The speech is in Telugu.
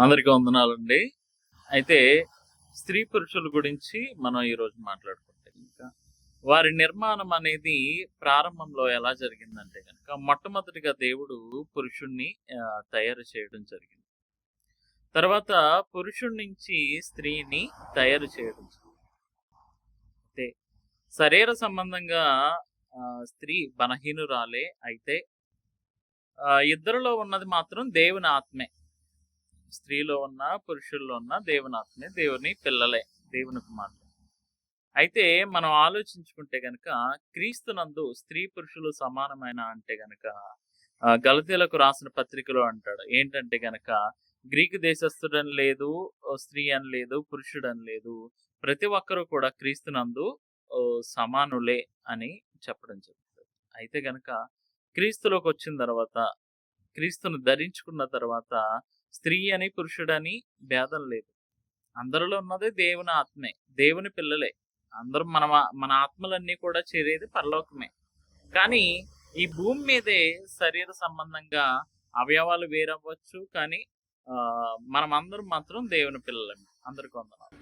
అందరికీ వందనాలండి. అయితే స్త్రీ పురుషుల గురించి మనం ఈరోజు మాట్లాడుకుంటే ఇంకా వారి నిర్మాణం అనేది ప్రారంభంలో ఎలా జరిగిందంటే గనక మొట్టమొదటిగా దేవుడు పురుషుణ్ణి తయారు చేయడం జరిగింది. తర్వాత పురుషుడి నుంచి స్త్రీని తయారు చేయడం జరిగింది. అయితే శరీర సంబంధంగా స్త్రీ బలహీనురాలే. అయితే ఇద్దరిలో ఉన్నది మాత్రం దేవుని ఆత్మే. స్త్రీలో ఉన్న పురుషుల్లో ఉన్న దేవుని ఆత్మే, దేవుని పిల్లలే, దేవుని కుమారులు. అయితే మనం ఆలోచించుకుంటే గనక క్రీస్తునందు స్త్రీ పురుషులు సమానమైన అంటే గనక గలతీలకు రాసిన పత్రికలో అంటాడు ఏంటంటే గనక గ్రీకు దేశస్థుడని లేదు, స్త్రీ అని లేదు, పురుషుడని లేదు, ప్రతి ఒక్కరూ కూడా క్రీస్తునందు సమానులే అని చెప్పడం జరుగుతుంది. అయితే గనక క్రీస్తులోకి వచ్చిన తర్వాత, క్రీస్తును ధరించుకున్న తర్వాత స్త్రీ అని పురుషుడని భేదం లేదు. అందరిలో ఉన్నదే దేవుని ఆత్మే, దేవుని పిల్లలే. అందరం మన ఆత్మలన్నీ కూడా చేరేది పరలోకమే. కానీ ఈ భూమి మీదే శరీర సంబంధంగా అవయవాలు వేరవ్వచ్చు, కానీ మనం అందరం మాత్రం దేవుని పిల్లలమే. అందరికీ వందనాలు.